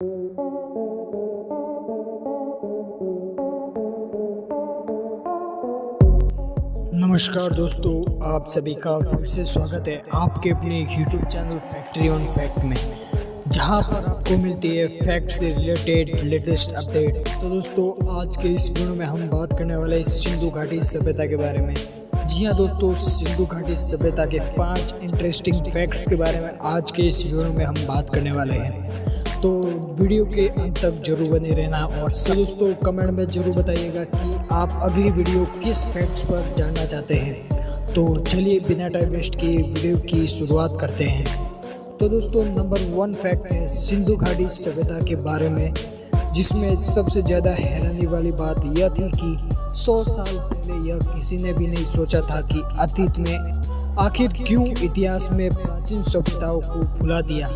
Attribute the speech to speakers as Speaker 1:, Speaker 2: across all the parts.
Speaker 1: नमस्कार दोस्तों, आप सभी का फिर से स्वागत है आपके अपने YouTube channel factory on fact में, जहां पर आपको मिलती है फैक्ट से रिलेटेड लेटेस्ट अपडेट। तो दोस्तों, आज के इस वीडियो में हम बात करने वाले हैं सिंधु घाटी सभ्यता के बारे में। जी हाँ दोस्तों, सिंधु घाटी सभ्यता के 5 इंटरेस्टिंग फैक्ट्स के बारे में आज के इस वीडियो में हम बात करने वाले हैं। तो वीडियो के अंत तक जरूर बने रहना और दोस्तों कमेंट में जरूर बताइएगा कि आप अगली वीडियो किस फैक्ट्स पर जानना चाहते हैं। तो चलिए बिना टाइम वेस्ट किए वीडियो की शुरुआत करते हैं। तो दोस्तों, नंबर 1 फैक्ट है सिंधु घाटी सभ्यता के बारे में, जिसमें सबसे ज़्यादा हैरानी वाली बात यह थी कि 100 साल पहले यह किसी ने भी नहीं सोचा था कि अतीत में आखिर क्यों इतिहास में प्राचीन सभ्यताओं को भुला दिया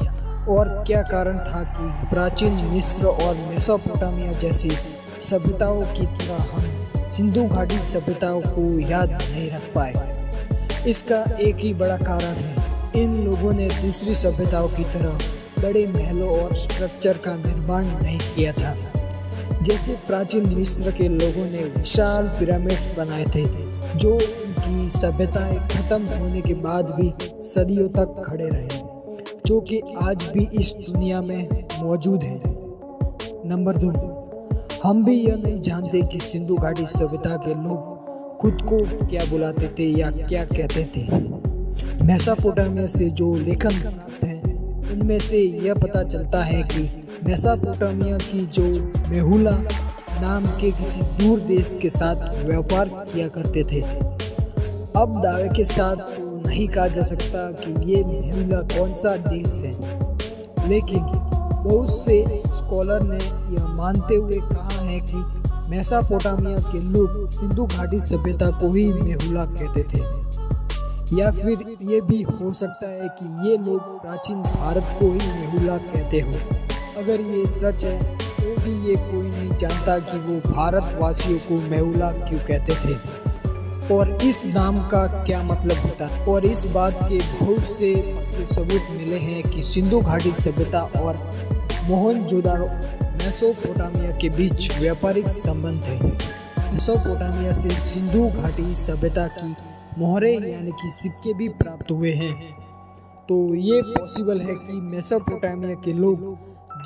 Speaker 1: और क्या कारण था कि प्राचीन मिस्र और मेसोपोटामिया जैसी सभ्यताओं की तरह हम सिंधु घाटी सभ्यताओं को याद नहीं रख पाए। इसका एक ही बड़ा कारण है, इन लोगों ने दूसरी सभ्यताओं की तरह बड़े महलों और स्ट्रक्चर का निर्माण नहीं किया था। जैसे प्राचीन मिस्र के लोगों ने विशाल पिरामिड्स बनाए थे, जो उनकी सभ्यताएं खत्म होने के बाद भी सदियों तक खड़े रहे, जो कि आज भी इस दुनिया में मौजूद है। नंबर 2, हम भी यह नहीं जानते कि सिंधु घाटी सभ्यता के लोग खुद को क्या बुलाते थे या क्या कहते थे। मेसोपोटामिया से जो लेखन प्राप्त हैं, उनमें से यह पता चलता है कि मेसोपोटामिया की जो मेहुला नाम के किसी दूर देश के साथ व्यापार किया करते थे। अब दावे के साथ नहीं कहा जा सकता कि ये मेहुला कौन सा देश है, लेकिन बहुत से स्कॉलर ने यह मानते हुए कहा है कि मेसोपोटामिया के लोग सिंधु घाटी सभ्यता को ही मेहुला कहते थे। या फिर ये भी हो सकता है कि ये लोग प्राचीन भारत को ही मेहुला कहते हो। अगर ये सच है तो भी ये कोई नहीं जानता कि वो भारतवासियों को मेहुला क्यों कहते थे और इस नाम का क्या मतलब होता है। और इस बात के बहुत से पक्के सबूत मिले हैं कि सिंधु घाटी सभ्यता और मोहनजोदाड़ो मेसोपोटामिया के बीच व्यापारिक संबंध थे। मेसोपोटामिया से सिंधु घाटी सभ्यता की मोहरें यानी कि सिक्के भी प्राप्त हुए हैं। तो ये पॉसिबल है कि मेसोपोटामिया के लोग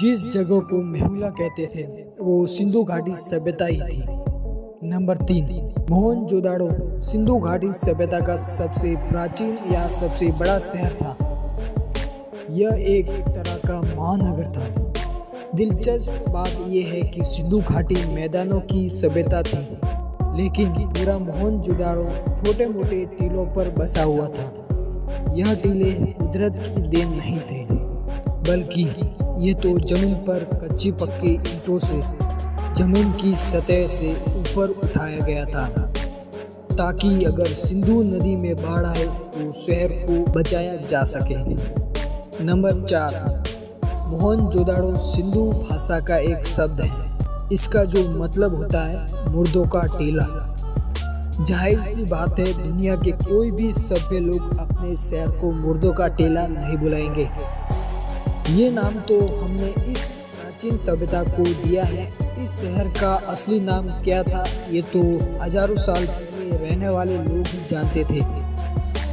Speaker 1: जिस जगह को मेहुला कहते थे वो सिंधु घाटी सभ्यता ही थी। नंबर 3, मोहनजोदाड़ो सिंधु घाटी सभ्यता का सबसे प्राचीन या सबसे बड़ा शहर था। यह एक तरह का महानगर था। दिलचस्प बात यह है कि सिंधु घाटी मैदानों की सभ्यता थी, लेकिन पूरा मोहनजोदाड़ो छोटे मोटे टीलों पर बसा हुआ था। यह टीले कुदरत की देन नहीं थे, बल्कि ये तो जमीन पर कच्ची पक्की ईंटों से जमीन की सतह से ऊपर उठाया गया था, ताकि अगर सिंधु नदी में बाढ़ आए तो शहर को बचाया जा सके। नंबर 4, मोहनजोदाड़ो सिंधु भाषा का एक शब्द है। इसका जो मतलब होता है मुर्दों का टीला। जाहिर सी बात है, दुनिया के कोई भी सभ्य लोग अपने शहर को मुर्दों का टीला नहीं बुलाएंगे। ये नाम तो हमने इस प्राचीन सभ्यता को दिया है। इस शहर का असली नाम क्या था ये तो हजारों साल पहले रहने वाले लोग ही जानते थे।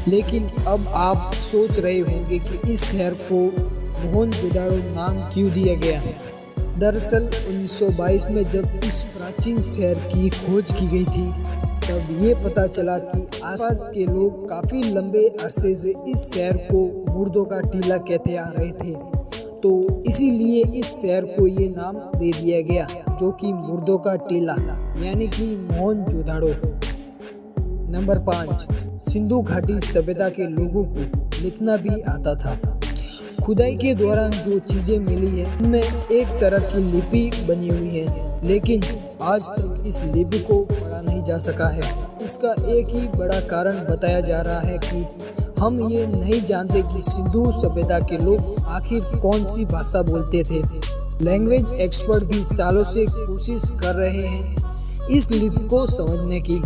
Speaker 1: लेकिन अब आप सोच रहे होंगे कि इस शहर को मोहनजोदाड़ो नाम क्यों दिया गया। दरअसल 1922 में जब इस प्राचीन शहर की खोज की गई थी, तब ये पता चला कि आसपास के लोग काफ़ी लंबे अरसे से इस शहर को मुर्दों का टीला कहते आ रहे थे। तो इसीलिए इस शहर को ये नाम दे दिया गया, जो कि मुर्दों का टीला यानी कि मोहनजोदाड़ो। नंबर 5, सिंधु घाटी सभ्यता के लोगों को लिखना भी आता था। खुदाई के दौरान जो चीज़ें मिली है उनमें एक तरह की लिपि बनी हुई है, लेकिन आज तक इस लिपि को पढ़ा नहीं जा सका है। इसका एक ही बड़ा कारण बताया जा रहा है कि हम ये नहीं जानते कि सिंधु सभ्यता के लोग आखिर कौन सी भाषा बोलते थे। लैंग्वेज एक्सपर्ट भी सालों से कोशिश कर रहे हैं इस लिपि को समझने की।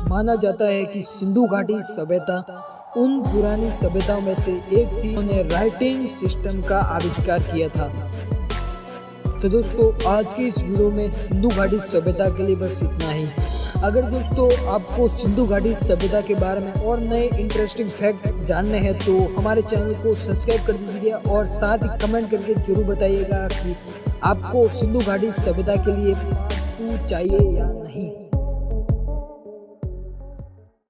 Speaker 1: माना जाता है कि सिंधु घाटी सभ्यता उन पुरानी सभ्यताओं में से एक थी, उन्होंने राइटिंग सिस्टम का आविष्कार किया था। तो दोस्तों आज की इस वीडियो में सिंधु घाटी सभ्यता के लिए बस इतना ही। अगर दोस्तों आपको सिंधु घाटी सभ्यता के बारे में और नए इंटरेस्टिंग फैक्ट जानने हैं तो हमारे चैनल को सब्सक्राइब कर दीजिएगा और साथ ही कमेंट करके जरूर बताइएगा कि आपको सिंधु घाटी सभ्यता के लिए पार्ट 2 चाहिए या नहीं।